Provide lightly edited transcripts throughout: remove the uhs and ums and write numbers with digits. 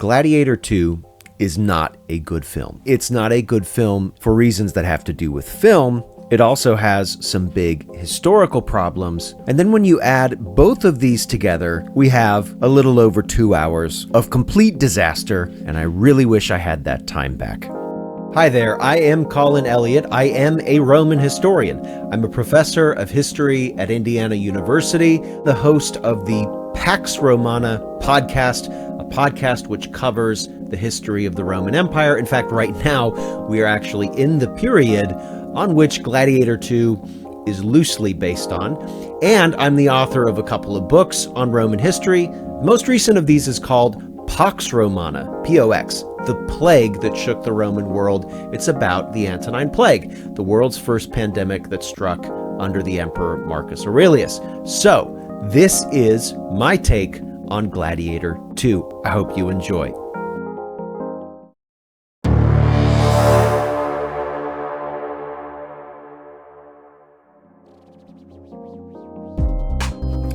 Gladiator II is not a good film. It's not a good film for reasons that have to do with film. It also has some big historical problems. And then when you add both of these together, we have a little over 2 hours of complete disaster, and I really wish I had that time back. Hi there, I am Colin Elliott. I am a Roman historian. I'm a professor of history at Indiana University, the host of the Pax Romana podcast, a podcast which covers the history of the Roman Empire. In fact, right now, we are actually in the period on which Gladiator II is loosely based on. And I'm the author of a couple of books on Roman history. The most recent of these is called Pax Romana, P-O-X, the plague that shook the Roman world. It's about the Antonine Plague, the world's first pandemic that struck under the Emperor Marcus Aurelius. So, this is my take on Gladiator II. I hope you enjoy.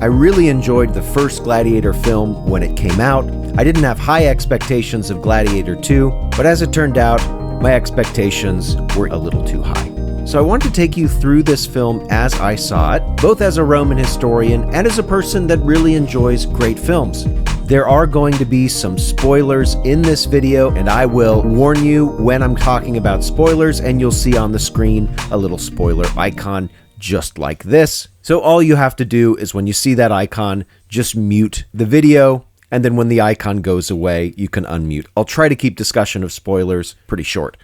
I really enjoyed the first Gladiator film when it came out. I didn't have high expectations of Gladiator II, but as it turned out, my expectations were a little too high. So I want to take you through this film as I saw it, both as a Roman historian and as a person that really enjoys great films. There are going to be some spoilers in this video, and I will warn you when I'm talking about spoilers, and you'll see on the screen a little spoiler icon just like this. So all you have to do is when you see that icon, just mute the video, and then when the icon goes away, you can unmute. I'll try to keep discussion of spoilers pretty short.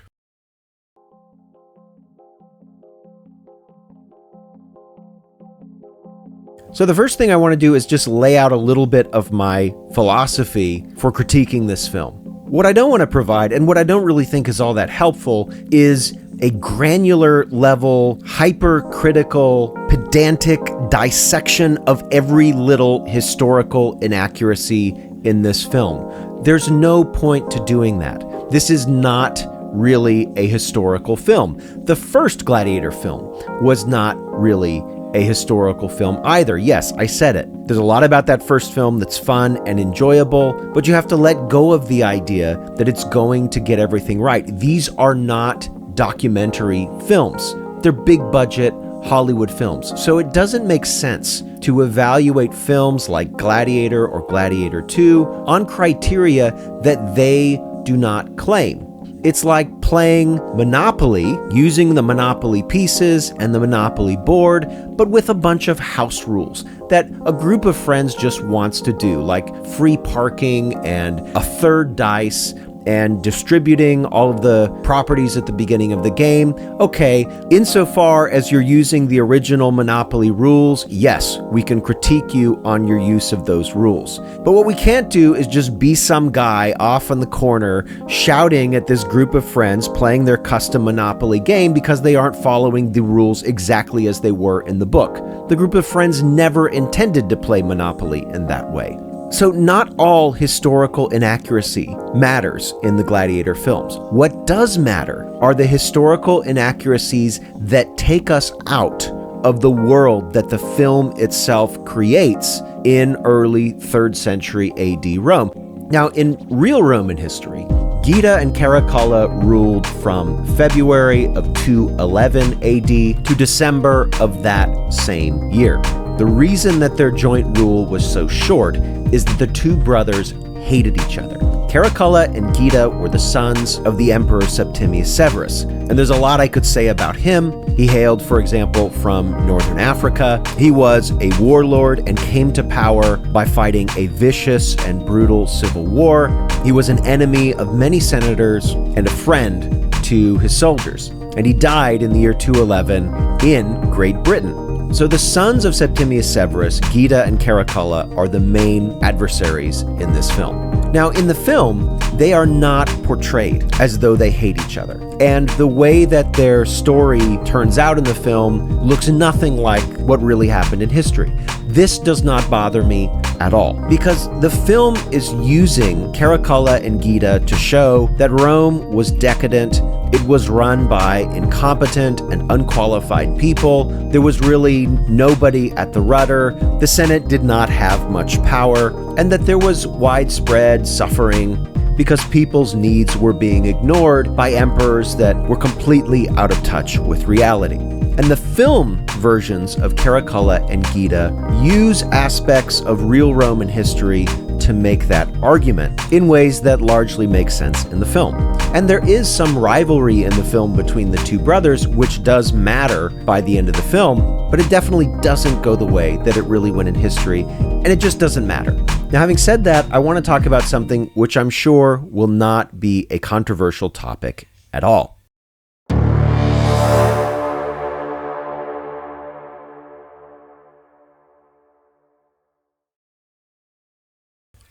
So the first thing I want to do is just lay out a little bit of my philosophy for critiquing this film. What I don't want to provide, and what I don't really think is all that helpful, is a granular level, hypercritical, pedantic dissection of every little historical inaccuracy in this film. There's no point to doing that. This is not really a historical film. The first Gladiator film was not really a historical film either. Yes, I said it. There's a lot about that first film that's fun and enjoyable, but you have to let go of the idea that it's going to get everything right. These are not documentary films. They're big budget Hollywood films. So it doesn't make sense to evaluate films like Gladiator or Gladiator II on criteria that they do not claim. It's like playing Monopoly, using the Monopoly pieces and the Monopoly board, but with a bunch of house rules that a group of friends just wants to do, like free parking and a third dice and distributing all of the properties at the beginning of the game. Okay, insofar as you're using the original Monopoly rules, yes, we can critique you on your use of those rules. But what we can't do is just be some guy off in the corner shouting at this group of friends playing their custom Monopoly game because they aren't following the rules exactly as they were in the book. The group of friends never intended to play Monopoly in that way. So not all historical inaccuracy matters in the Gladiator films. What does matter are the historical inaccuracies that take us out of the world that the film itself creates in early 3rd century AD Rome. Now, in real Roman history, Geta and Caracalla ruled from February of 211 AD to December of that same year. The reason that their joint rule was so short is that the two brothers hated each other. Caracalla and Geta were the sons of the Emperor Septimius Severus, and there's a lot I could say about him. He hailed, for example, from northern Africa. He was a warlord and came to power by fighting a vicious and brutal civil war. He was an enemy of many senators and a friend to his soldiers, and he died in the year 211 in Great Britain. So the sons of Septimius Severus, Geta and Caracalla, are the main adversaries in this film. Now, in the film, they are not portrayed as though they hate each other. And the way that their story turns out in the film looks nothing like what really happened in history. This does not bother me at all, because the film is using Caracalla and Geta to show that Rome was decadent. It was run by incompetent and unqualified people. There was really nobody at the rudder. The Senate did not have much power, and that there was widespread suffering because people's needs were being ignored by emperors that were completely out of touch with reality. And the film versions of Caracalla and Gita use aspects of real Roman history to make that argument in ways that largely make sense in the film. And there is some rivalry in the film between the two brothers, which does matter by the end of the film, but it definitely doesn't go the way that it really went in history, and it just doesn't matter. Now, having said that, I want to talk about something which I'm sure will not be a controversial topic at all.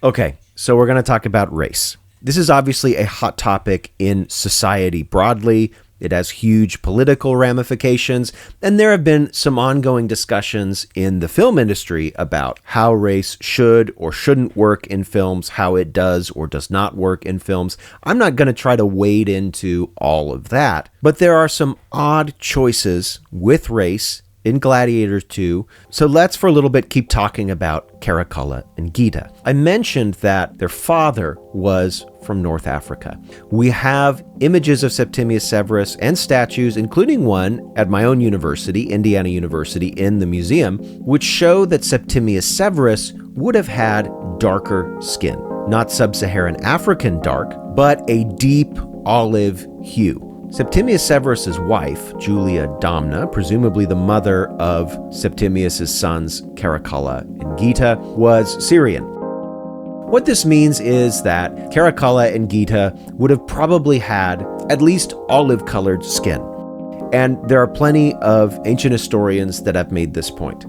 Okay, so we're going to talk about race. This is obviously a hot topic in society broadly. It has huge political ramifications, and there have been some ongoing discussions in the film industry about how race should or shouldn't work in films, how it does or does not work in films. I'm not going to try to wade into all of that, but there are some odd choices with race in Gladiator II, so let's for a little bit keep talking about Caracalla and Gita. I mentioned that their father was from North Africa. We have images of Septimius Severus and statues, including one at my own university, Indiana University, in the museum, which show that Septimius Severus would have had darker skin. Not sub-Saharan African dark, but a deep olive hue. Septimius Severus's wife, Julia Domna, presumably the mother of Septimius's sons Caracalla and Gita, was Syrian. What this means is that Caracalla and Gita would have probably had at least olive-colored skin. And there are plenty of ancient historians that have made this point.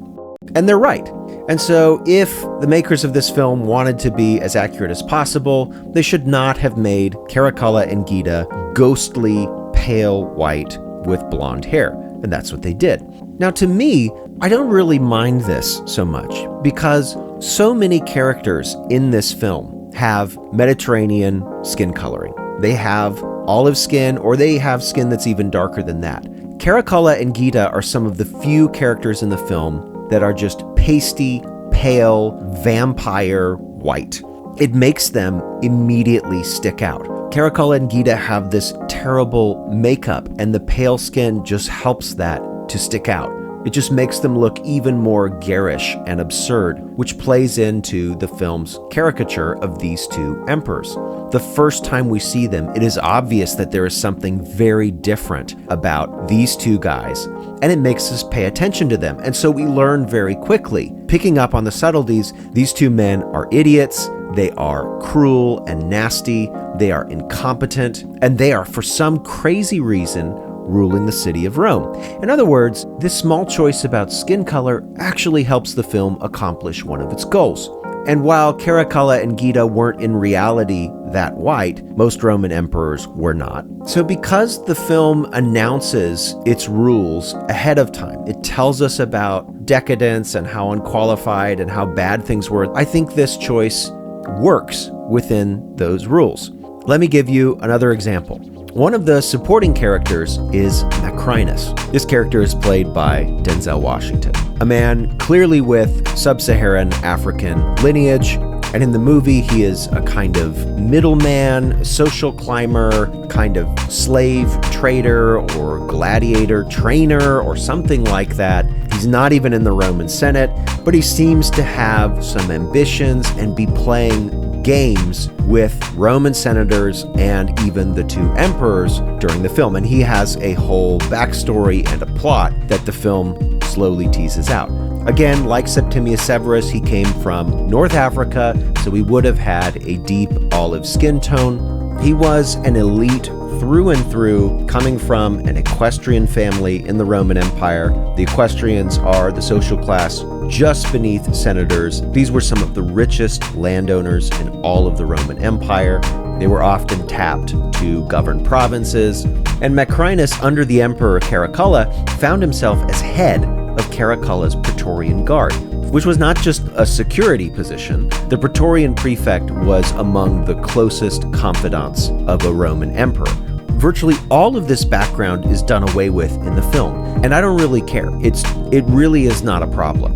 And they're right. And so if the makers of this film wanted to be as accurate as possible, they should not have made Caracalla and Gita ghostly, pale white with blonde hair. And that's what they did. Now, to me, I don't really mind this so much because so many characters in this film have Mediterranean skin coloring. They have olive skin, or they have skin that's even darker than that. Caracalla and Gita are some of the few characters in the film that are just pasty, pale, vampire white. It makes them immediately stick out. Caracalla and Gita have this terrible makeup, and the pale skin just helps that to stick out. It just makes them look even more garish and absurd, which plays into the film's caricature of these two emperors. The first time we see them, it is obvious that there is something very different about these two guys, and it makes us pay attention to them. And so we learn very quickly, picking up on the subtleties, these two men are idiots, they are cruel and nasty, they are incompetent, and they are, for some crazy reason, ruling the city of Rome. In other words, this small choice about skin color actually helps the film accomplish one of its goals. And while Caracalla and Gita weren't in reality that white, most Roman emperors were not. So because the film announces its rules ahead of time, it tells us about decadence and how unqualified and how bad things were, I think this choice works within those rules. Let me give you another example. One of the supporting characters is Macrinus. This character is played by Denzel Washington, a man clearly with sub-Saharan African lineage, and in the movie he is a kind of middleman, social climber, kind of slave trader or gladiator trainer or something like that. He's not even in the Roman Senate, but he seems to have some ambitions and be playing games with Roman senators and even the two emperors during the film. And he has a whole backstory and a plot that the film slowly teases out. Again, like Septimius Severus, he came from North Africa, so he would have had a deep olive skin tone. He was an elite through and through, coming from an equestrian family in the Roman Empire. The equestrians are the social class just beneath senators. These were some of the richest landowners in all of the Roman Empire. They were often tapped to govern provinces. And Macrinus, under the Emperor Caracalla, found himself as head of Caracalla's Praetorian Guard, which was not just a security position. The Praetorian prefect was among the closest confidants of a Roman emperor. Virtually all of this background is done away with in the film, and I don't really care. It really is not a problem.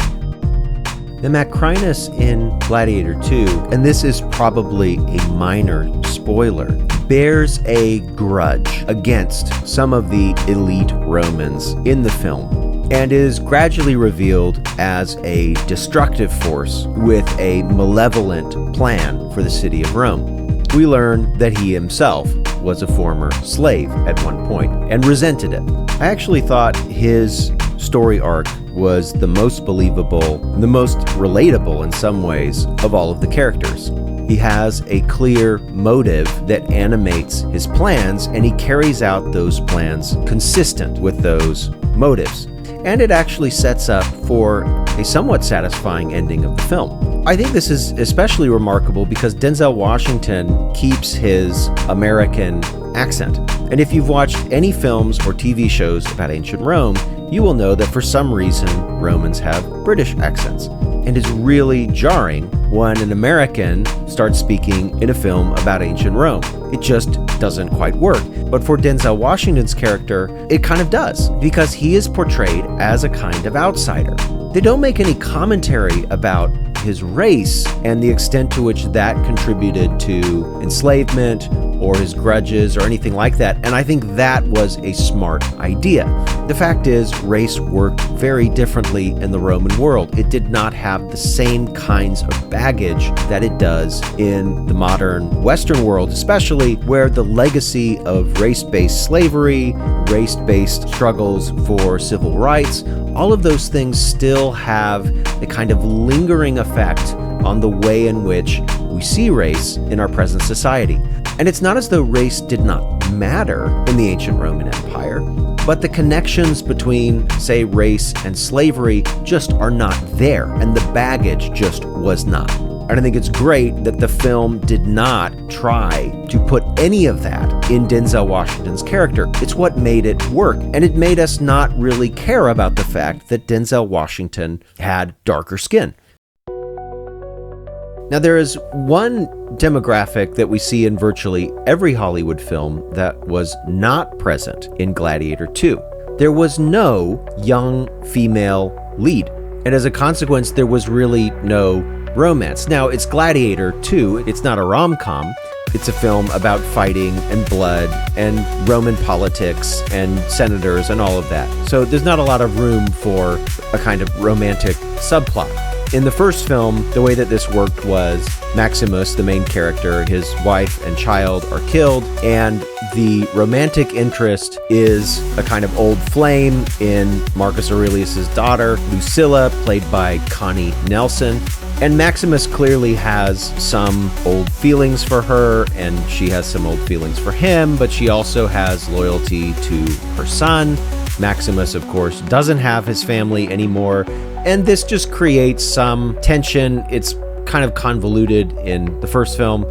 The Macrinus in Gladiator II, and this is probably a minor spoiler, spoiler, bears a grudge against some of the elite Romans in the film and is gradually revealed as a destructive force with a malevolent plan for the city of Rome. We learn that he himself was a former slave at one point and resented it. I actually thought his story arc was the most believable, the most relatable in some ways of all of the characters. He has a clear motive that animates his plans, and he carries out those plans consistent with those motives. And it actually sets up for a somewhat satisfying ending of the film. I think this is especially remarkable because Denzel Washington keeps his American accent. And if you've watched any films or TV shows about ancient Rome, you will know that for some reason Romans have British accents. And it's really jarring when an American starts speaking in a film about ancient Rome. It just doesn't quite work. But for Denzel Washington's character, it kind of does, because he is portrayed as a kind of outsider. They don't make any commentary about his race and the extent to which that contributed to enslavement or his grudges or anything like that, and I think that was a smart idea. The fact is, race worked very differently in the Roman world. It did not have the same kinds of baggage that it does in the modern Western world, especially where the legacy of race-based slavery, race-based struggles for civil rights, all of those things still have a kind of lingering effect on the way in which we see race in our present society. And it's not as though race did not matter in the ancient Roman Empire, but the connections between, say, race and slavery just are not there, and the baggage just was not. And I think it's great that the film did not try to put any of that in Denzel Washington's character. It's what made it work, and it made us not really care about the fact that Denzel Washington had darker skin. Now, there is one demographic that we see in virtually every Hollywood film that was not present in Gladiator II. There was no young female lead, and as a consequence, there was really no romance. Now, it's Gladiator II. It's not a rom-com. It's a film about fighting and blood and Roman politics and senators and all of that. So there's not a lot of room for a kind of romantic subplot. In the first film, the way that this worked was Maximus, the main character, his wife and child are killed, and the romantic interest is a kind of old flame in Marcus Aurelius's daughter, Lucilla, played by Connie Nelson. And Maximus clearly has some old feelings for her, and she has some old feelings for him, but she also has loyalty to her son. Maximus, of course, doesn't have his family anymore, and this just creates some tension. It's kind of convoluted in the first film,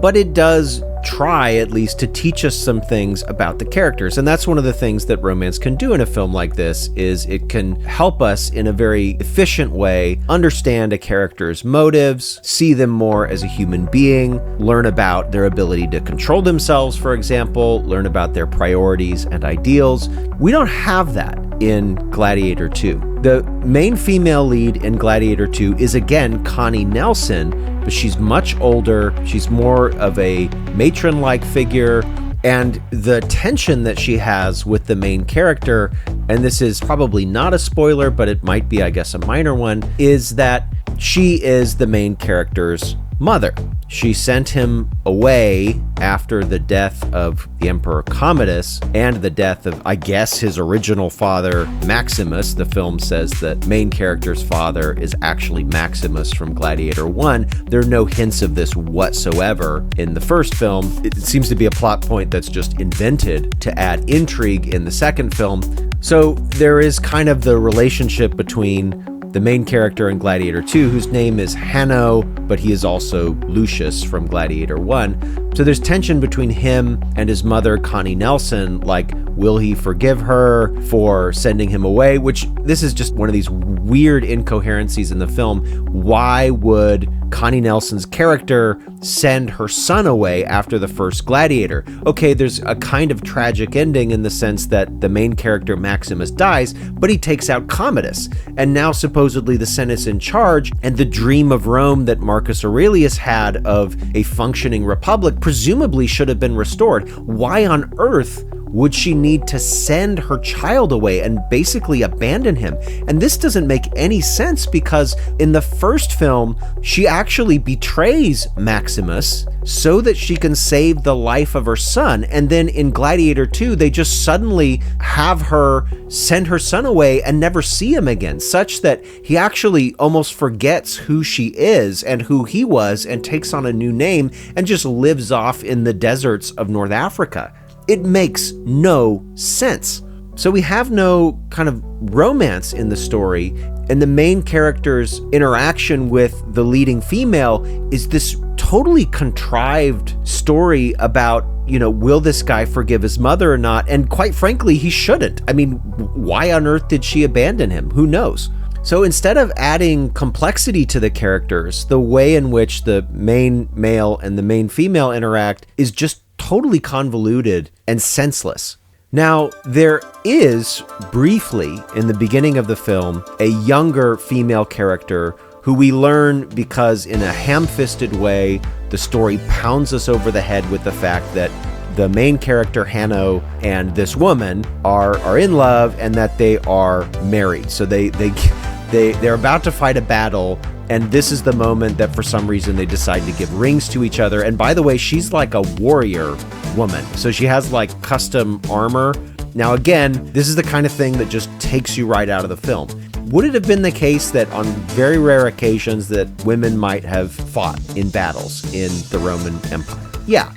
but it does try at least to teach us some things about the characters. And that's one of the things that romance can do in a film like this, is it can help us in a very efficient way understand a character's motives, see them more as a human being, learn about their ability to control themselves, for example, learn about their priorities and ideals. We don't have that in Gladiator II. The main female lead in Gladiator II is again Connie Nelson, but she's much older, she's more of a matron-like figure, and the tension that she has with the main character, and this is probably not a spoiler, but it might be, I guess, a minor one, is that she is the main character's mother. She sent him away after the death of the Emperor Commodus and the death of, I guess, his original father, Maximus. The film says that main character's father is actually Maximus from Gladiator I. There are no hints of this whatsoever in the first film. It seems to be a plot point that's just invented to add intrigue in the second film. So there is kind of the relationship between the main character in Gladiator II, whose name is Hanno, but he is also Lucius from Gladiator I. So there's tension between him and his mother, Connie Nelson, like, will he forgive her for sending him away? Which, this is just one of these weird incoherencies in the film. Why would Connie Nelson's character send her son away after the first Gladiator? Okay, there's a kind of tragic ending in the sense that the main character Maximus dies, but he takes out Commodus, and now supposedly the Senate's in charge, and the dream of Rome that Marcus Aurelius had of a functioning republic presumably should have been restored. Why on earth would she need to send her child away and basically abandon him? And this doesn't make any sense, because in the first film, she actually betrays Maximus so that she can save the life of her son. And then in Gladiator II, they just suddenly have her send her son away and never see him again, such that he actually almost forgets who she is and who he was and takes on a new name and just lives off in the deserts of North Africa. It makes no sense. So we have no kind of romance in the story, and the main character's interaction with the leading female is this totally contrived story about, will this guy forgive his mother or not? And quite frankly, he shouldn't. I mean, why on earth did she abandon him? Who knows? So instead of adding complexity to the characters, the way in which the main male and the main female interact is just totally convoluted and senseless. Now, there is briefly in the beginning of the film a younger female character who we learn because in a ham-fisted way, the story pounds us over the head with the fact that the main character, Hanno, and this woman are in love and that they are married. So they're about to fight a battle, and this is the moment that for some reason they decide to give rings to each other. And by the way, she's like a warrior woman. So she has like custom armor. Now again, this is the kind of thing that just takes you right out of the film. Would it have been the case that on very rare occasions that women might have fought in battles in the Roman Empire? Yeah.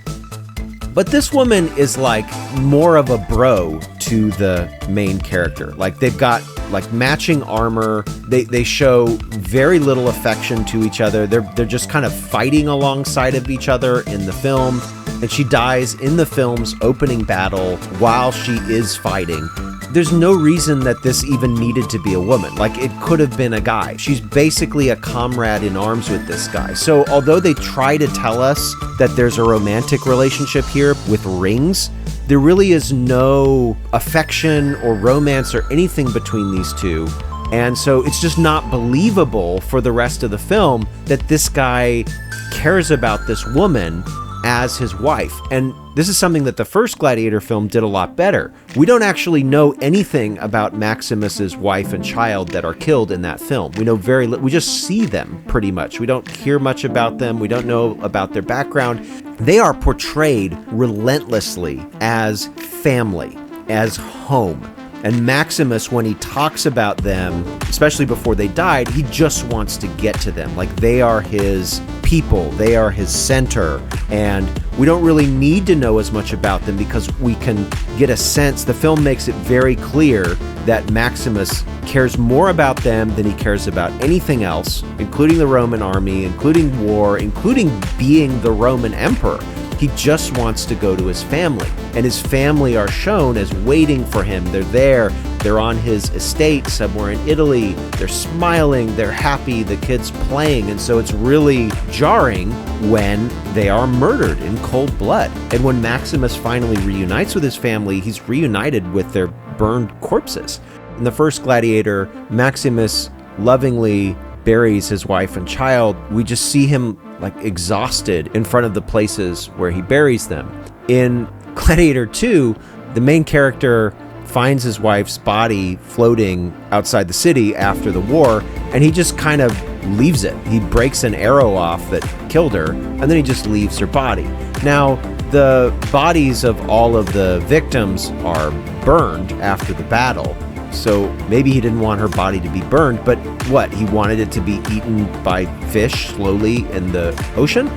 But this woman is like more of a bro to the main character. Like they've got like matching armor. They show very little affection to each other. They're just kind of fighting alongside of each other in the film. And she dies in the film's opening battle while she is fighting. There's no reason that this even needed to be a woman. Like, it could have been a guy. She's basically a comrade in arms with this guy. So although they try to tell us that there's a romantic relationship here with rings, there really is no affection or romance or anything between these two. And so it's just not believable for the rest of the film that this guy cares about this woman as his wife. And this is something that the first Gladiator film did a lot better. We don't actually know anything about Maximus's wife and child that are killed in that film. We know very little. We just see them pretty much. We don't hear much about them. We don't know about their background. They are portrayed relentlessly as family, as home. And Maximus, when he talks about them, especially before they died, he just wants to get to them. Like, they are his people, they are his center, and we don't really need to know as much about them because we can get a sense. The film makes it very clear that Maximus cares more about them than he cares about anything else, including the Roman army, including war, including being the Roman emperor. He just wants to go to his family, and his family are shown as waiting for him. They're there, they're on his estate somewhere in Italy, they're smiling, they're happy, the kid's playing, and so it's really jarring when they are murdered in cold blood. And when Maximus finally reunites with his family, he's reunited with their burned corpses. In the first Gladiator, Maximus lovingly buries his wife and child. We just see him like exhausted in front of the places where he buries them. In Gladiator II, the main character finds his wife's body floating outside the city after the war, and he just kind of leaves it. He breaks an arrow off that killed her, and then he just leaves her body. Now, the bodies of all of the victims are burned after the battle, so maybe he didn't want her body to be burned, but what? He wanted it to be eaten by fish slowly in the ocean?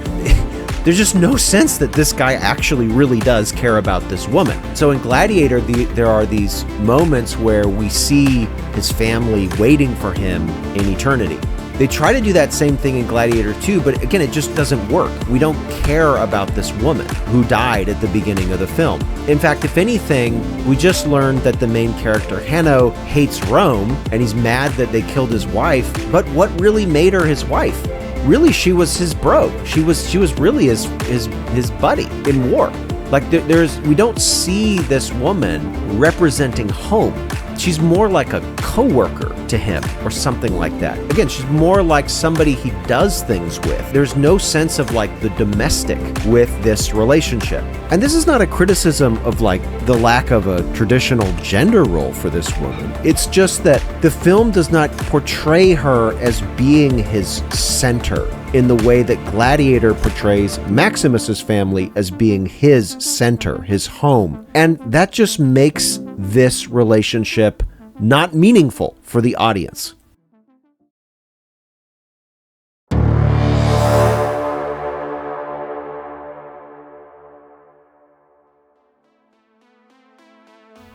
There's just no sense that this guy actually really does care about this woman. So in Gladiator, there are these moments where we see his family waiting for him in eternity. They try to do that same thing in Gladiator II, but again, it just doesn't work. We don't care about this woman who died at the beginning of the film. In fact, if anything, we just learned that the main character, Hanno, hates Rome, and he's mad that they killed his wife. But what really made her his wife? Really, she was his bro. She was really his buddy in war. Like we don't see this woman representing home. she's more like a coworker to him or something like that. Again, she's more like somebody he does things with. There's no sense of like the domestic with this relationship. And this is not a criticism of like the lack of a traditional gender role for this woman. It's just that the film does not portray her as being his center in the way that Gladiator portrays Maximus's family as being his center, his home. And that just makes this relationship not meaningful for the audience.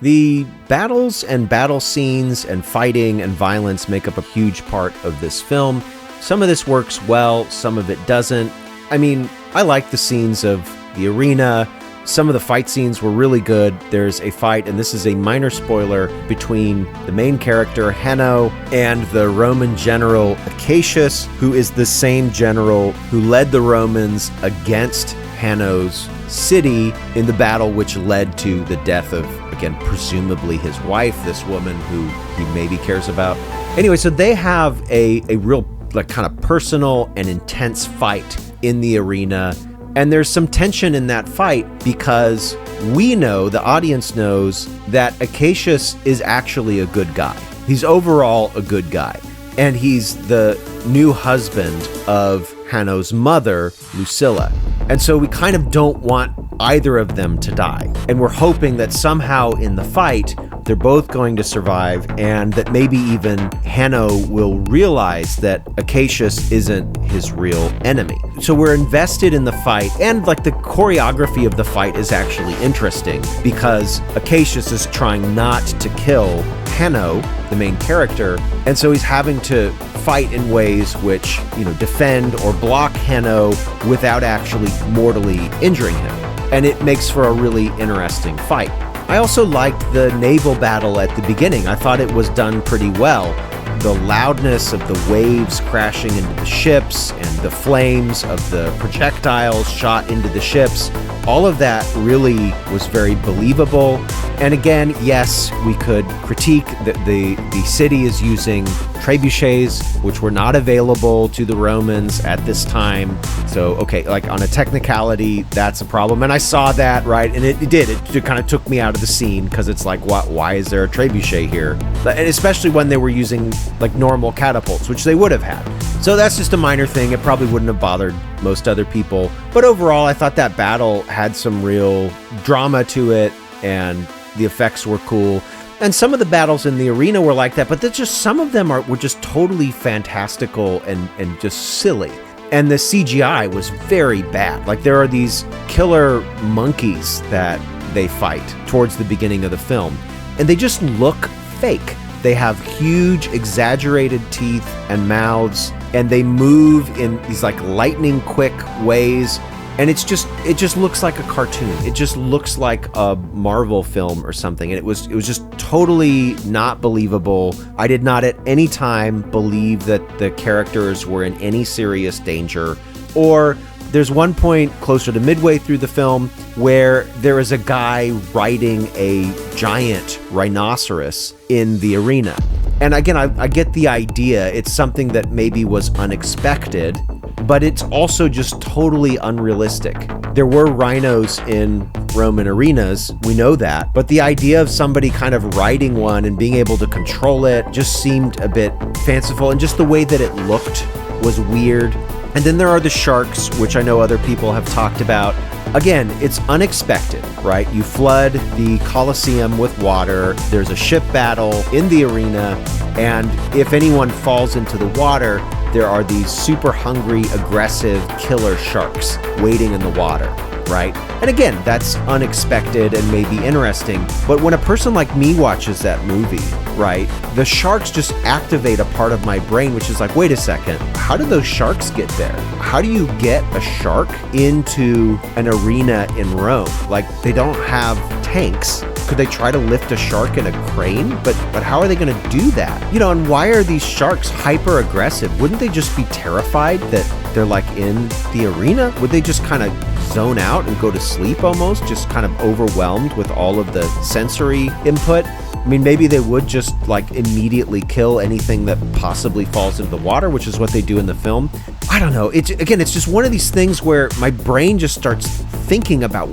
The battles and battle scenes and fighting and violence make up a huge part of this film. Some of this works well, some of it doesn't. I mean, I like the scenes of the arena. Some of the fight scenes were really good. There's a fight, and this is a minor spoiler, between the main character, Hanno, and the Roman general, Acacius, who is the same general who led the Romans against Hanno's city in the battle which led to the death of, again, presumably his wife, this woman who he maybe cares about. Anyway, so they have a real like kind of personal and intense fight in the arena. And there's some tension in that fight because we know, the audience knows, that Acacius is actually a good guy. He's overall a good guy. And he's the new husband of Hanno's mother, Lucilla. And so we kind of don't want either of them to die. And we're hoping that somehow in the fight, they're both going to survive, and that maybe even Hanno will realize that Acacius isn't his real enemy. So we're invested in the fight, and like the choreography of the fight is actually interesting because Acacius is trying not to kill Hanno, the main character, and so he's having to fight in ways which, defend or block Hanno without actually mortally injuring him. And it makes for a really interesting fight. I also liked the naval battle at the beginning. I thought it was done pretty well. The loudness of the waves crashing into the ships and the flames of the projectiles shot into the ships, all of that really was very believable. And again, yes, we could critique that the city is using trebuchets, which were not available to the Romans at this time. So, okay, like on a technicality, that's a problem. And I saw that, right? And it kind of took me out of the scene because it's like, why is there a trebuchet here? And especially when they were using like normal catapults, which they would have had. So that's just a minor thing. It probably wouldn't have bothered most other people. But overall, I thought that battle had some real drama to it, and the effects were cool. And some of the battles in the arena were like that, but some of them were just totally fantastical and just silly. And the CGI was very bad. Like there are these killer monkeys that they fight towards the beginning of the film, and they just look fake. They have huge, exaggerated teeth and mouths, and they move in these like lightning quick ways. And it just looks like a cartoon. It just looks like a Marvel film or something. And it was just totally not believable. I did not at any time believe that the characters were in any serious danger. Or there's one point closer to midway through the film where there is a guy riding a giant rhinoceros in the arena. And again, I get the idea. It's something that maybe was unexpected, but it's also just totally unrealistic. There were rhinos in Roman arenas, we know that, but the idea of somebody kind of riding one and being able to control it just seemed a bit fanciful, and just the way that it looked was weird. And then there are the sharks, which I know other people have talked about. Again, it's unexpected, right? You flood the Colosseum with water, there's a ship battle in the arena, and if anyone falls into the water, there are these super hungry, aggressive killer sharks waiting in the water, right? And again, that's unexpected and maybe interesting, but when a person like me watches that movie, right, the sharks just activate a part of my brain, which is like, wait a second, how did those sharks get there? How do you get a shark into an arena in Rome? Like, they don't have tanks. Could they try to lift a shark in a crane? But how are they going to do that? And why are these sharks hyper aggressive? Wouldn't they just be terrified that they're like in the arena? Would they just kind of zone out and go to sleep almost, just kind of overwhelmed with all of the sensory input. I mean, maybe they would just like immediately kill anything that possibly falls into the water, which is what they do in the film. I don't know. It's just one of these things where my brain just starts thinking about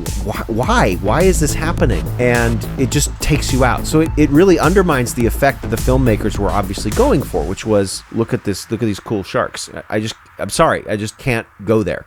why is this happening? And it just takes you out. So it really undermines the effect that the filmmakers were obviously going for, which was, look at these cool sharks. I'm sorry, I just can't go there.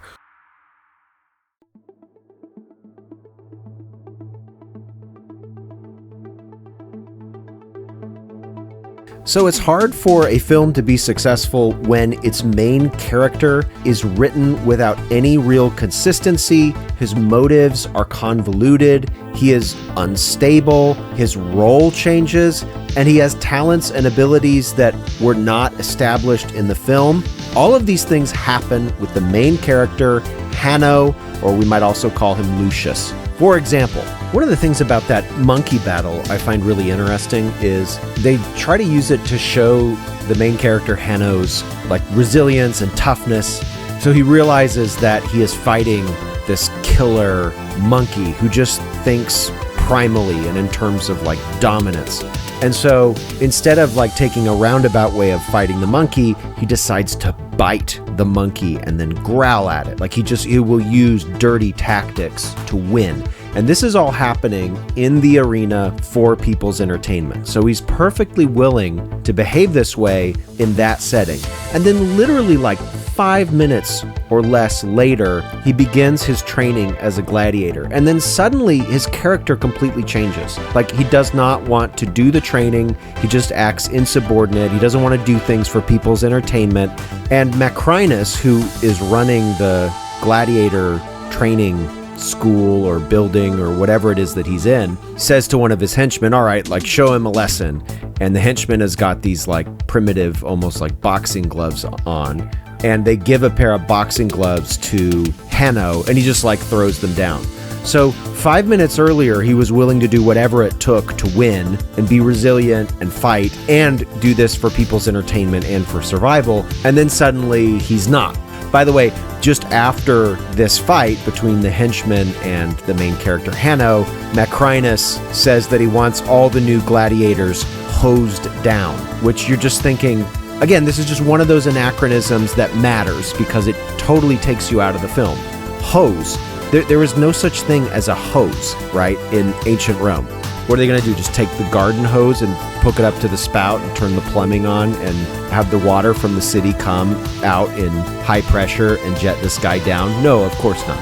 So it's hard for a film to be successful when its main character is written without any real consistency. His motives are convoluted, he is unstable, his role changes, and he has talents and abilities that were not established in the film. All of these things happen with the main character, Hanno, or we might also call him Lucius. For example, one of the things about that monkey battle I find really interesting is they try to use it to show the main character Hanno's like resilience and toughness. So he realizes that he is fighting this killer monkey who just thinks primally and in terms of like dominance. And so instead of like taking a roundabout way of fighting the monkey, he decides to bite the monkey and then growl at it. Like he will use dirty tactics to win. And this is all happening in the arena for people's entertainment. So he's perfectly willing to behave this way in that setting. And then literally like 5 minutes or less later, he begins his training as a gladiator. And then suddenly his character completely changes. Like he does not want to do the training. He just acts insubordinate. He doesn't want to do things for people's entertainment. And Macrinus, who is running the gladiator training school or building or whatever it is that he's in, says to one of his henchmen, all right, like show him a lesson. And the henchman has got these like primitive, almost like boxing gloves on. And they give a pair of boxing gloves to Hanno and he just like throws them down. So 5 minutes earlier, he was willing to do whatever it took to win and be resilient and fight and do this for people's entertainment and for survival. And then suddenly he's not. By the way, just after this fight between the henchman and the main character Hanno, Macrinus says that he wants all the new gladiators hosed down, which you're just thinking, again, this is just one of those anachronisms that matters because it totally takes you out of the film. Hose. There was no such thing as a hose, right, in ancient Rome. What are they going to do? Just take the garden hose and hook it up to the spout and turn the plumbing on and have the water from the city come out in high pressure and jet this guy down? No, of course not.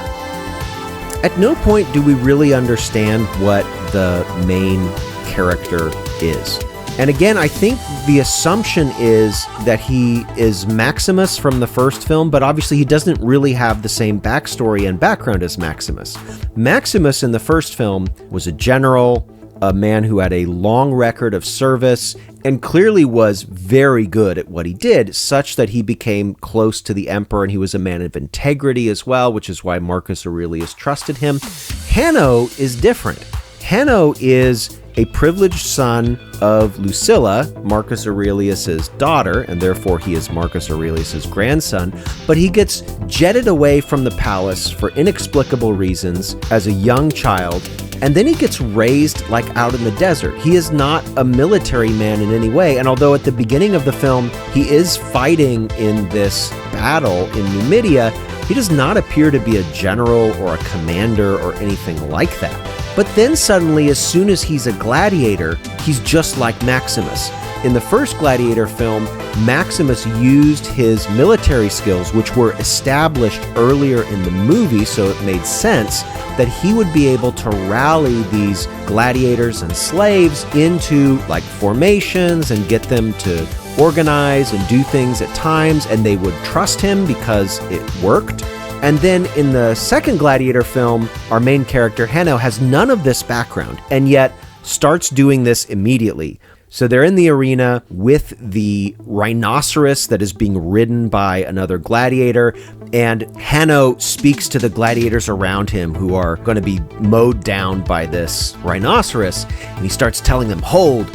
At no point do we really understand what the main character is. And again, I think the assumption is that he is Maximus from the first film, but obviously he doesn't really have the same backstory and background as Maximus. Maximus in the first film was a general, a man who had a long record of service and clearly was very good at what he did, such that he became close to the emperor and he was a man of integrity as well, which is why Marcus Aurelius trusted him. Hanno is different. Hanno is a privileged son of Lucilla, Marcus Aurelius's daughter, and therefore he is Marcus Aurelius's grandson, but he gets jetted away from the palace for inexplicable reasons as a young child, and then he gets raised like out in the desert. He is not a military man in any way, and although at the beginning of the film he is fighting in this battle in Numidia, he does not appear to be a general or a commander or anything like that. But then suddenly, as soon as he's a gladiator, he's just like Maximus. In the first Gladiator film, Maximus used his military skills, which were established earlier in the movie, so it made sense that he would be able to rally these gladiators and slaves into like formations and get them to organize and do things at times, and they would trust him because it worked. And then in the second Gladiator film, our main character, Hanno, has none of this background and yet starts doing this immediately. So they're in the arena with the rhinoceros that is being ridden by another gladiator, and Hanno speaks to the gladiators around him who are going to be mowed down by this rhinoceros, and he starts telling them, hold,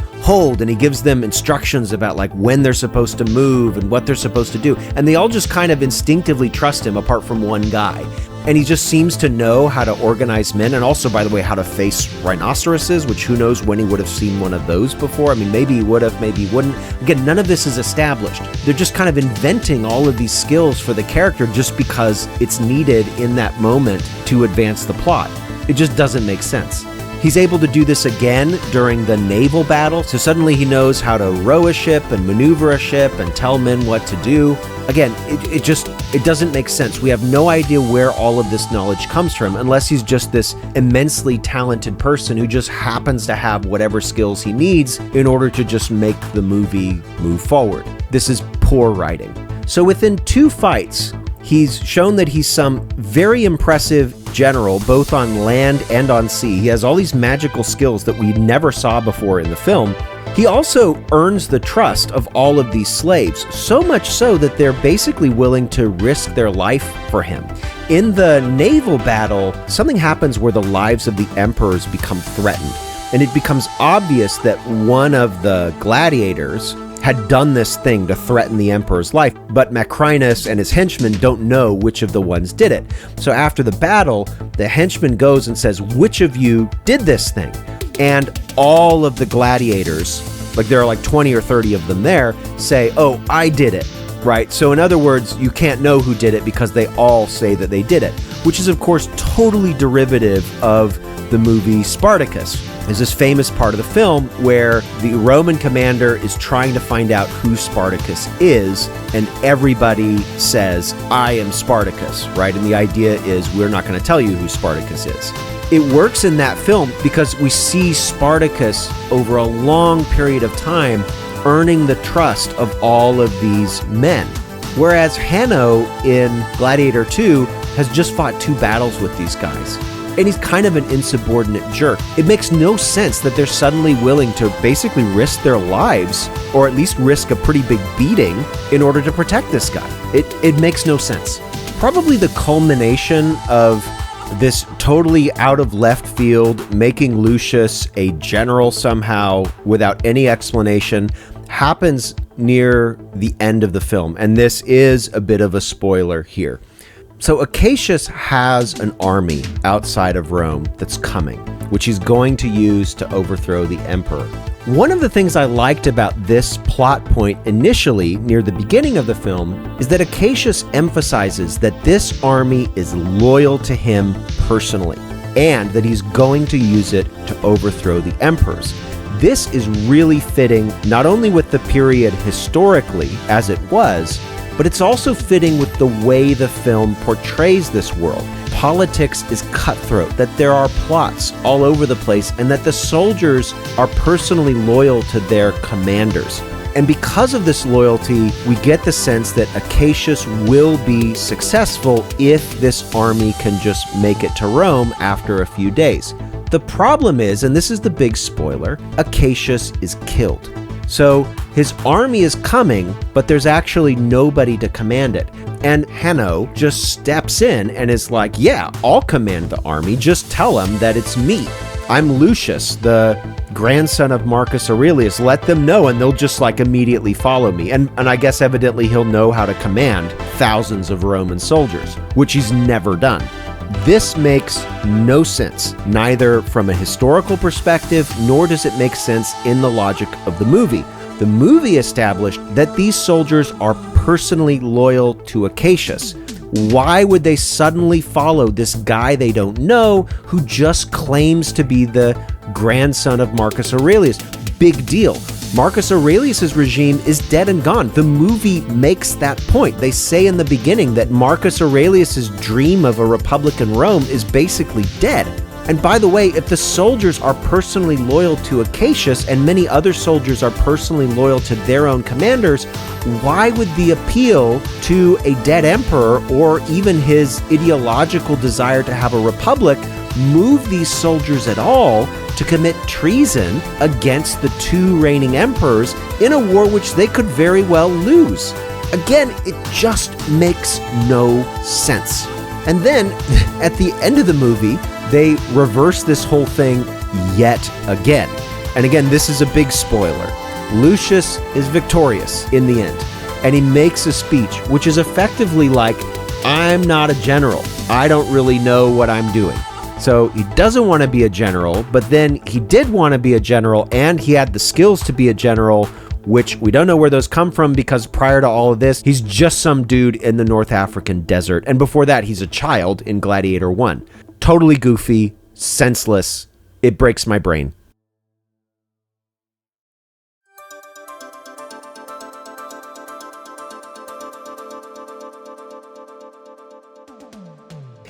and he gives them instructions about like when they're supposed to move and what they're supposed to do. And they all just kind of instinctively trust him apart from one guy. And he just seems to know how to organize men, and also, by the way, how to face rhinoceroses, which who knows when he would have seen one of those before. I mean, maybe he would have, maybe he wouldn't. Again, none of this is established. They're just kind of inventing all of these skills for the character just because it's needed in that moment to advance the plot. It just doesn't make sense. He's able to do this again during the naval battle, so suddenly he knows how to row a ship and maneuver a ship and tell men what to do. Again, it doesn't make sense. We have no idea where all of this knowledge comes from unless he's just this immensely talented person who just happens to have whatever skills he needs in order to just make the movie move forward. This is poor writing. So within 2 fights, he's shown that he's some very impressive general, both on land and on sea. He has all these magical skills that we never saw before in the film. He also earns the trust of all of these slaves, so much so that they're basically willing to risk their life for him. In the naval battle, something happens where the lives of the emperors become threatened, and it becomes obvious that one of the gladiators had done this thing to threaten the emperor's life, but Macrinus and his henchmen don't know which of the ones did it. So after the battle, the henchman goes and says, "Which of you did this thing?" And all of the gladiators, like there are like 20 or 30 of them there, say, "Oh, I did it." Right? So in other words, you can't know who did it because they all say that they did it, which is of course totally derivative of the movie Spartacus. There's this famous part of the film where the Roman commander is trying to find out who Spartacus is, and everybody says, "I am Spartacus," right? And the idea is we're not going to tell you who Spartacus is. It works in that film because we see Spartacus over a long period of time earning the trust of all of these men. Whereas Hanno in Gladiator II has just fought 2 battles with these guys. And he's kind of an insubordinate jerk. It makes no sense that they're suddenly willing to basically risk their lives, or at least risk a pretty big beating, in order to protect this guy. It makes no sense. Probably the culmination of this totally out of left field, making Lucius a general somehow without any explanation, happens near the end of the film. And this is a bit of a spoiler here. So Acacius has an army outside of Rome that's coming, which he's going to use to overthrow the emperor. One of the things I liked about this plot point initially, near the beginning of the film, is that Acacius emphasizes that this army is loyal to him personally, and that he's going to use it to overthrow the emperors. This is really fitting not only with the period historically as it was, but it's also fitting with the way the film portrays this world. Politics is cutthroat, that there are plots all over the place, and that the soldiers are personally loyal to their commanders. And because of this loyalty, we get the sense that Acacius will be successful if this army can just make it to Rome after a few days. The problem is, and this is the big spoiler, Acacius is killed. So his army is coming, but there's actually nobody to command it. And Hanno just steps in and is like, "Yeah, I'll command the army. Just tell them that it's me. I'm Lucius, the grandson of Marcus Aurelius. Let them know and they'll just like immediately follow me." And I guess evidently he'll know how to command thousands of Roman soldiers, which he's never done. This makes no sense, neither from a historical perspective, nor does it make sense in the logic of the movie. The movie established that these soldiers are personally loyal to Acacius. Why would they suddenly follow this guy they don't know who just claims to be the grandson of Marcus Aurelius? Big deal. Marcus Aurelius's regime is dead and gone. The movie makes that point. They say in the beginning that Marcus Aurelius's dream of a republican Rome is basically dead. And by the way, if the soldiers are personally loyal to Acacius and many other soldiers are personally loyal to their own commanders, why would the appeal to a dead emperor or even his ideological desire to have a republic move these soldiers at all to commit treason against the 2 reigning emperors in a war which they could very well lose? Again, it just makes no sense. And then, at the end of the movie, they reverse this whole thing yet again. And again, this is a big spoiler. Lucius is victorious in the end, and he makes a speech which is effectively like, I'm not a general. I don't really know what I'm doing. So he doesn't want to be a general, but then he did want to be a general, and he had the skills to be a general, which we don't know where those come from, because prior to all of this, he's just some dude in the North African desert. And before that, he's a child in Gladiator I. Totally goofy, senseless. It breaks my brain.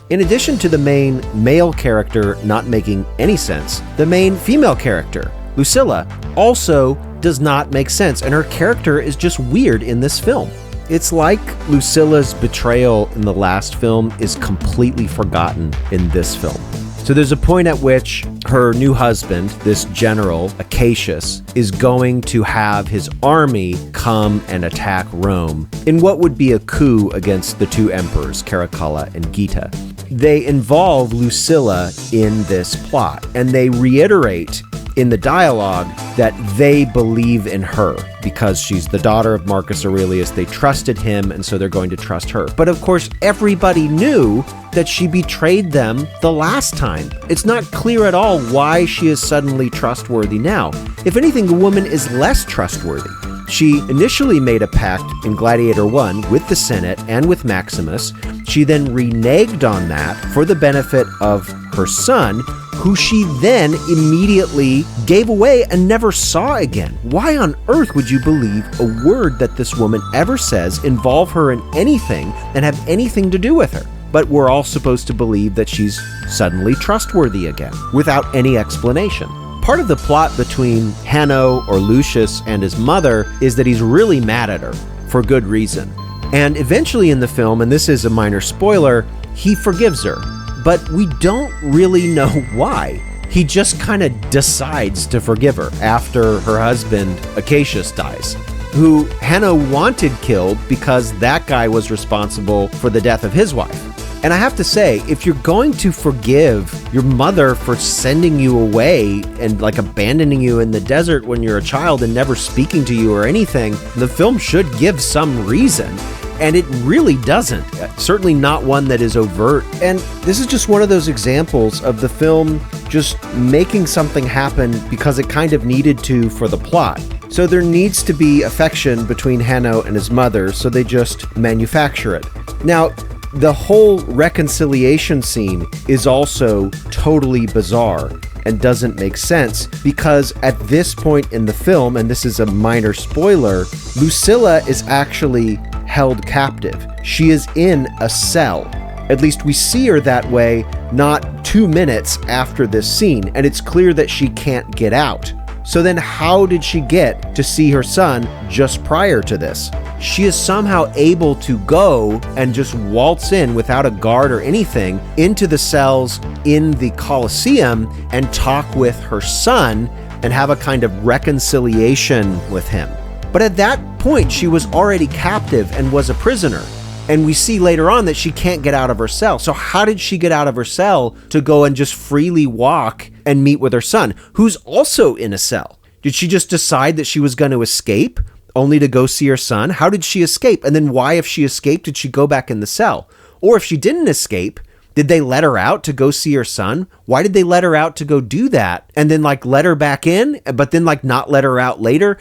In addition to the main male character not making any sense, the main female character, Lucilla, also does not make sense, and her character is just weird in this film. It's like Lucilla's betrayal in the last film is completely forgotten in this film. So there's a point at which her new husband, this general, Acacius, is going to have his army come and attack Rome in what would be a coup against the two emperors, Caracalla and Geta. They involve Lucilla in this plot, and they reiterate in the dialogue that they believe in her because she's the daughter of Marcus Aurelius. They trusted him, and so they're going to trust her. But of course, everybody knew that she betrayed them the last time. It's not clear at all why she is suddenly trustworthy now. If anything, the woman is less trustworthy. She initially made a pact in Gladiator I with the Senate and with Maximus. She then reneged on that for the benefit of her son, who she then immediately gave away and never saw again. Why on earth would you believe a word that this woman ever says, involve her in anything, and have anything to do with her? But we're all supposed to believe that she's suddenly trustworthy again, without any explanation. Part of the plot between Hanno, or Lucius, and his mother is that he's really mad at her, for good reason. And eventually in the film, and this is a minor spoiler, he forgives her. But we don't really know why. He just kind of decides to forgive her after her husband, Acacius, dies, who Hanno wanted killed because that guy was responsible for the death of his wife. And I have to say, if you're going to forgive your mother for sending you away and like abandoning you in the desert when you're a child and never speaking to you or anything, the film should give some reason. And it really doesn't. Certainly not one that is overt. And this is just one of those examples of the film just making something happen because it kind of needed to for the plot. So there needs to be affection between Hanno and his mother, so they just manufacture it. Now, the whole reconciliation scene is also totally bizarre and doesn't make sense because at this point in the film, and this is a minor spoiler, Lucilla is actually held captive. She is in a cell. At least we see her that way not 2 minutes after this scene, and it's clear that she can't get out. So then how did she get to see her son just prior to this? She is somehow able to go and just waltz in without a guard or anything into the cells in the Colosseum and talk with her son and have a kind of reconciliation with him. But at that point, she was already captive and was a prisoner. And we see later on that she can't get out of her cell. So how did she get out of her cell to go and just freely walk and meet with her son, who's also in a cell? Did she just decide that she was going to escape only to go see her son? How did she escape? And then why, if she escaped, did she go back in the cell? Or if she didn't escape, did they let her out to go see her son? Why did they let her out to go do that and then like let her back in, but then like not let her out later?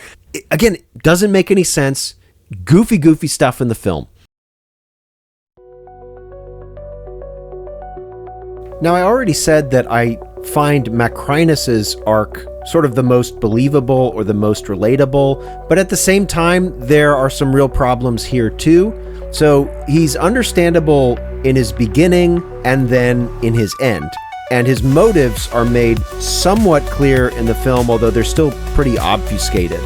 Again, it doesn't make any sense. Goofy stuff in the film. Now, I already said that I find Macrinus's arc sort of the most believable or the most relatable, but at the same time, there are some real problems here too. So he's understandable in his beginning and then in his end. And his motives are made somewhat clear in the film, although they're still pretty obfuscated.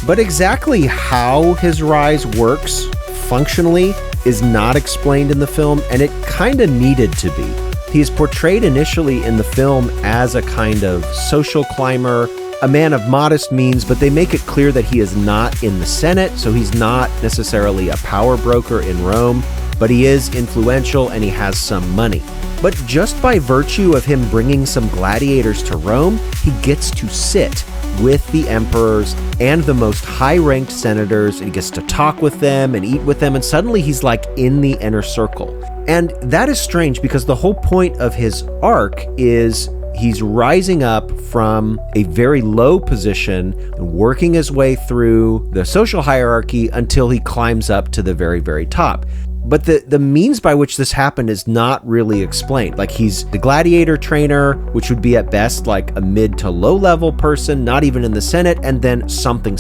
But exactly how his rise works functionally is not explained in the film, and it kind of needed to be. He is portrayed initially in the film as a kind of social climber, a man of modest means, but they make it clear that he is not in the Senate, so he's not necessarily a power broker in Rome, but he is influential and he has some money. But just by virtue of him bringing some gladiators to Rome, he gets to sit with the emperors and the most high-ranked senators, and he gets to talk with them and eat with them, and suddenly he's like in the inner circle. And that is strange because the whole point of his arc is he's rising up from a very low position, working his way through the social hierarchy until he climbs up to the very, very top. But the means by which this happened is not really explained. Like, he's the gladiator trainer, which would be at best like a mid to low level person, not even in the Senate, and then something.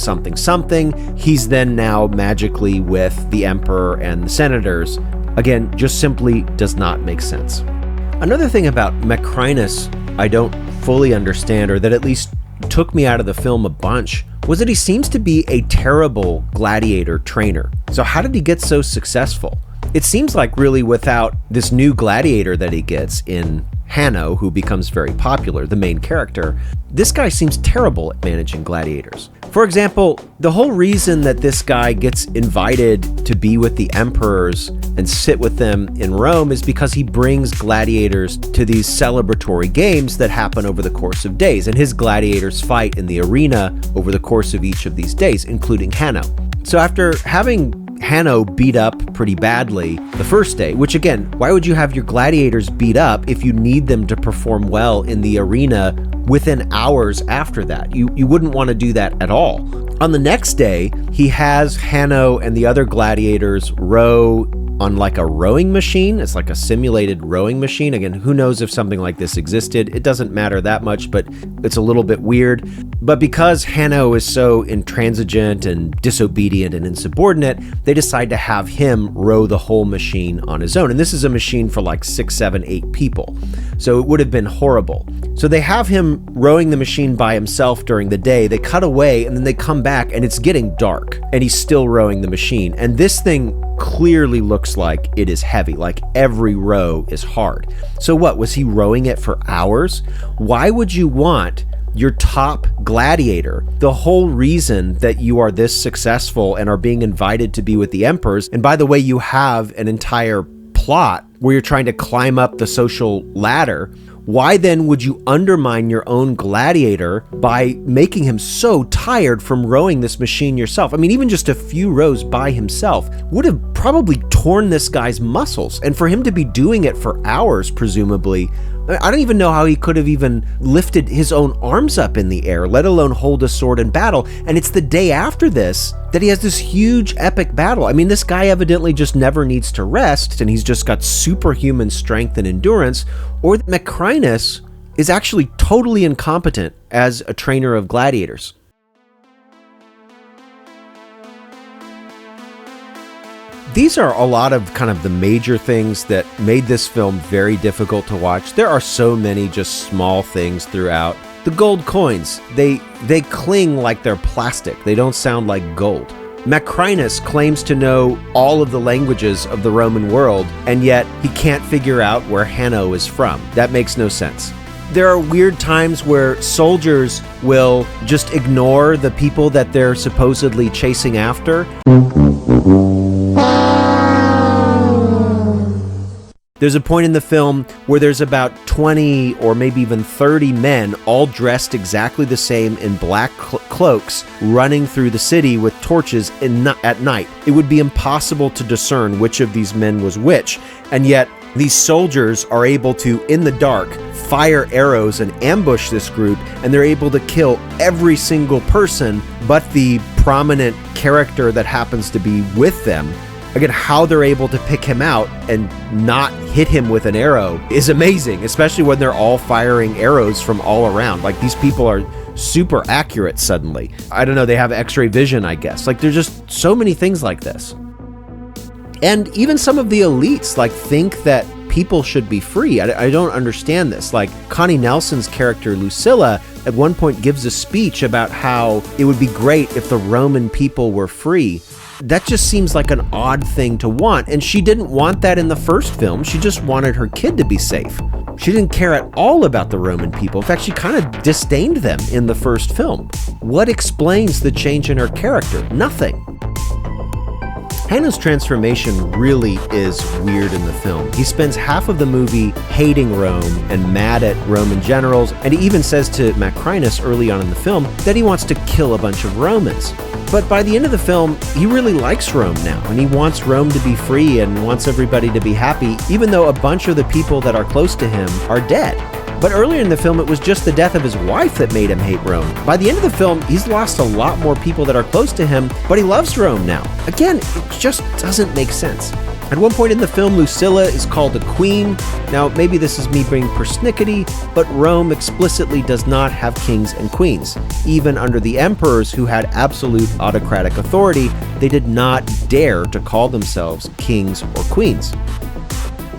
He's then now magically with the emperor and the senators. Again, just simply does not make sense. Another thing about Macrinus I don't fully understand, or that at least took me out of the film a bunch, was that he seems to be a terrible gladiator trainer. So how did he get so successful? It seems like really without this new gladiator that he gets in Hanno, who becomes very popular, the main character, this guy seems terrible at managing gladiators. For example, the whole reason that this guy gets invited to be with the emperors and sit with them in Rome is because he brings gladiators to these celebratory games that happen over the course of days, and his gladiators fight in the arena over the course of each of these days, including Hanno. So after having Hanno beat up pretty badly the first day, which again, why would you have your gladiators beat up if you need them to perform well in the arena within hours after that? You wouldn't want to do that at all. On the next day, he has Hanno and the other gladiators row on like a rowing machine. It's like a simulated rowing machine. Again, who knows if something like this existed? It doesn't matter that much, but it's a little bit weird. But because Hanno is so intransigent and disobedient and insubordinate, they decide to have him row the whole machine on his own. And this is a machine for like 6, 7, 8 people. So it would have been horrible. So they have him rowing the machine by himself during the day. They cut away and then they come back and it's getting dark and he's still rowing the machine. And this thing clearly looks like it is heavy, like every row is hard. So what, was he rowing it for hours? Why would you want your top gladiator, the whole reason that you are this successful and are being invited to be with the emperors, and by the way, you have an entire plot where you're trying to climb up the social ladder, why then would you undermine your own gladiator by making him so tired from rowing this machine yourself? I mean, even just a few rows by himself would have probably torn this guy's muscles. And for him to be doing it for hours, presumably, I don't even know how he could have even lifted his own arms up in the air, let alone hold a sword in battle. And it's the day after this that he has this huge epic battle. I mean, this guy evidently just never needs to rest, and he's just got superhuman strength and endurance, or that Macrinus is actually totally incompetent as a trainer of gladiators. These are a lot of kind of the major things that made this film very difficult to watch. There are so many just small things throughout. The gold coins, they cling like they're plastic. They don't sound like gold. Macrinus claims to know all of the languages of the Roman world, and yet he can't figure out where Hanno is from. That makes no sense. There are weird times where soldiers will just ignore the people that they're supposedly chasing after. There's a point in the film where there's about 20 or maybe even 30 men all dressed exactly the same in black cloaks running through the city with torches at night. It would be impossible to discern which of these men was which, and yet these soldiers are able to, in the dark, fire arrows and ambush this group, and they're able to kill every single person but the prominent character that happens to be with them. Again, how they're able to pick him out and not hit him with an arrow is amazing, especially when they're all firing arrows from all around. Like, these people are super accurate suddenly. I don't know, they have x-ray vision, I guess. Like, there's just so many things like this. And even some of the elites, like, think that people should be free. I don't understand this. Like, Connie Nelson's character, Lucilla, at one point gives a speech about how it would be great if the Roman people were free. That just seems like an odd thing to want, and she didn't want that in the first film. She just wanted her kid to be safe. She didn't care at all about the Roman people. In fact, she kind of disdained them in the first film. What explains the change in her character? Nothing. Hanno's transformation really is weird in the film. He spends half of the movie hating Rome and mad at Roman generals, and he even says to Macrinus early on in the film that he wants to kill a bunch of Romans. But by the end of the film, he really likes Rome now, and he wants Rome to be free and wants everybody to be happy, even though a bunch of the people that are close to him are dead. But earlier in the film, it was just the death of his wife that made him hate Rome. By the end of the film, he's lost a lot more people that are close to him, but he loves Rome now. Again, it just doesn't make sense. At one point in the film, Lucilla is called a queen. Now, maybe this is me being persnickety, but Rome explicitly does not have kings and queens. Even under the emperors who had absolute autocratic authority, they did not dare to call themselves kings or queens.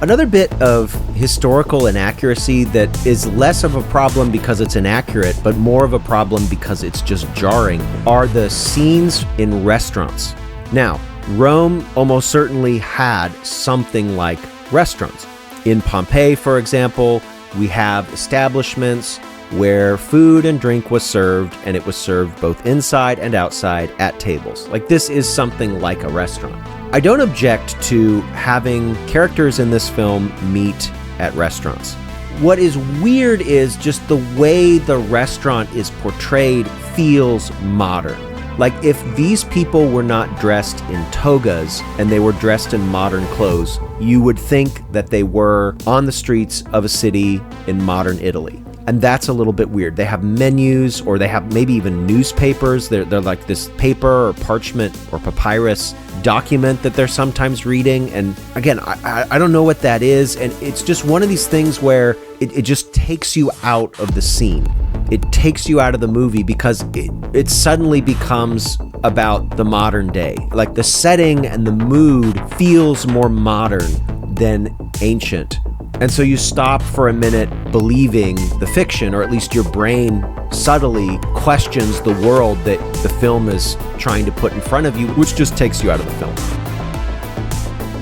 Another bit of historical inaccuracy that is less of a problem because it's inaccurate, but more of a problem because it's just jarring, are the scenes in restaurants. Now, Rome almost certainly had something like restaurants. In Pompeii, for example, we have establishments where food and drink was served, and it was served both inside and outside at tables. Like, this is something like a restaurant. I don't object to having characters in this film meet at restaurants. What is weird is just the way the restaurant is portrayed feels modern. Like, if these people were not dressed in togas and they were dressed in modern clothes, you would think that they were on the streets of a city in modern Italy. And that's a little bit weird. They have menus, or they have maybe even newspapers. They're like this paper or parchment or papyrus document that they're sometimes reading. And again, I don't know what that is. And it's just one of these things where it just takes you out of the scene. It takes you out of the movie because it suddenly becomes about the modern day. Like, the setting and the mood feels more modern than ancient. And so you stop for a minute believing the fiction, or at least your brain subtly questions the world that the film is trying to put in front of you, which just takes you out of the film.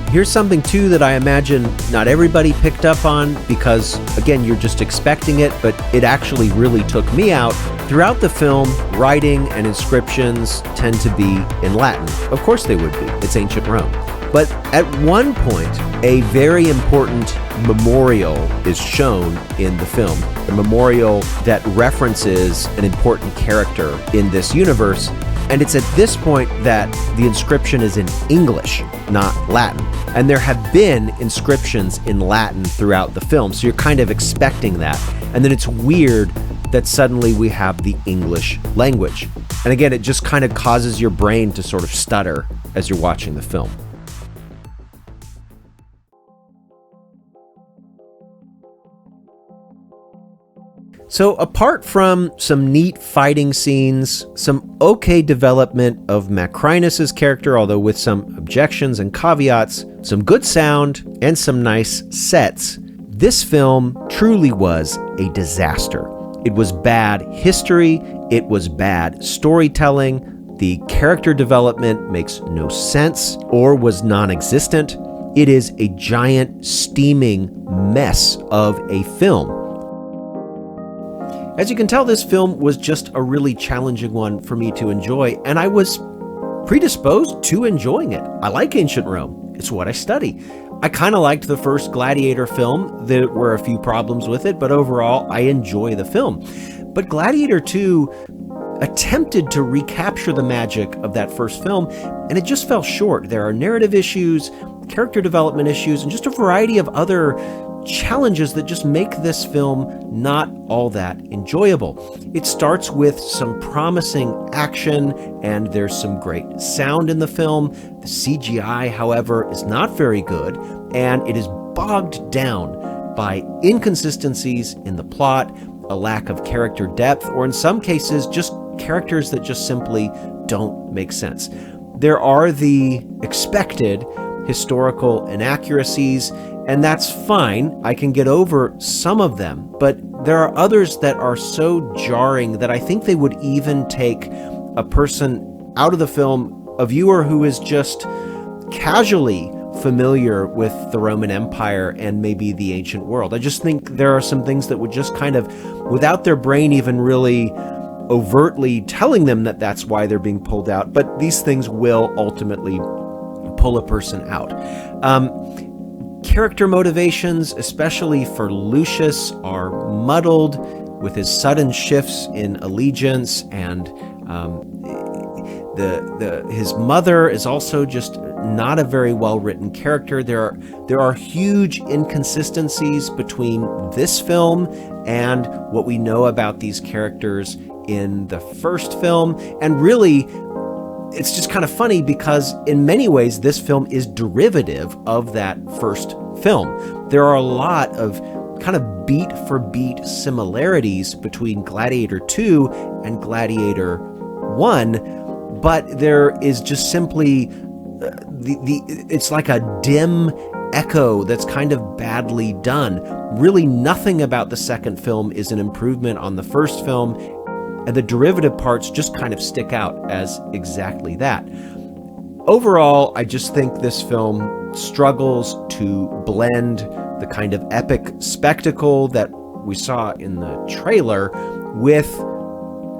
Here's something too that I imagine not everybody picked up on because, again, you're just expecting it, but it actually really took me out. Throughout the film, writing and inscriptions tend to be in Latin. Of course they would be. It's ancient Rome. But at one point, a very important memorial is shown in the film. A memorial that references an important character in this universe. And it's at this point that the inscription is in English, not Latin. And there have been inscriptions in Latin throughout the film, so you're kind of expecting that. And then it's weird that suddenly we have the English language. And again, it just kind of causes your brain to sort of stutter as you're watching the film. So apart from some neat fighting scenes, some okay development of Macrinus's character, although with some objections and caveats, some good sound, and some nice sets, this film truly was a disaster. It was bad history, it was bad storytelling, the character development makes no sense or was non-existent. It is a giant steaming mess of a film. As you can tell, this film was just a really challenging one for me to enjoy, and I was predisposed to enjoying it. I like ancient Rome. It's what I study. I kind of liked the first Gladiator film. There were a few problems with it, but overall, I enjoy the film. But Gladiator II attempted to recapture the magic of that first film, and it just fell short. There are narrative issues, character development issues, and just a variety of other challenges that just make this film not all that enjoyable. It starts with some promising action, and there's some great sound in the film. The CGI, however, is not very good, and it is bogged down by inconsistencies in the plot, a lack of character depth, or in some cases, just characters that just simply don't make sense. There are the expected historical inaccuracies, and that's fine. I can get over some of them, but there are others that are so jarring that I think they would even take a person out of the film, a viewer who is just casually familiar with the Roman Empire and maybe the ancient world. I just think there are some things that would just kind of, without their brain even really overtly telling them that that's why they're being pulled out, but these things will ultimately pull a person out. Character motivations, especially for Lucius, are muddled with his sudden shifts in allegiance, and his mother is also just not a very well-written character. There are huge inconsistencies between this film and what we know about these characters in the first film, and really it's just kind of funny because in many ways this film is derivative of that first film. There are a lot of kind of beat for beat similarities between Gladiator II and Gladiator I, but there is just simply it's like a dim echo that's kind of badly done. Really nothing about the second film is an improvement on the first film, and the derivative parts just kind of stick out as exactly that. Overall, I just think this film struggles to blend the kind of epic spectacle that we saw in the trailer with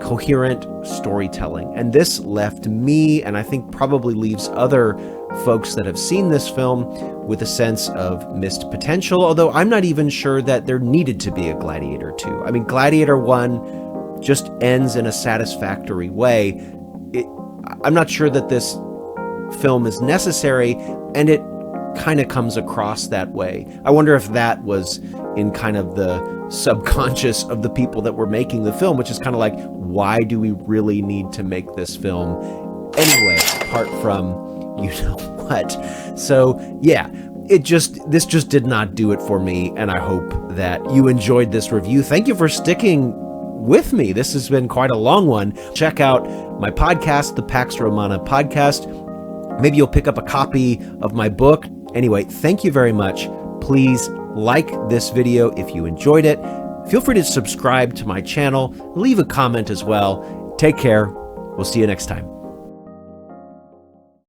coherent storytelling. And this left me, and I think probably leaves other folks that have seen this film, with a sense of missed potential, although I'm not even sure that there needed to be a Gladiator II. I mean, Gladiator I just ends in a satisfactory way. I'm not sure that this film is necessary, and it kind of comes across that way. I wonder if that was in kind of the subconscious of the people that were making the film, which is kind of like, why do we really need to make this film anyway, apart from you know what? So yeah, this just did not do it for me, and I hope that you enjoyed this review. Thank you for sticking with me. This has been quite a long one. Check out my podcast, the Pax Romana podcast. Maybe you'll pick up a copy of my book. Anyway, thank you very much. Please like this video if you enjoyed it. Feel free to subscribe to my channel. Leave a comment as well. Take care. We'll see you next time.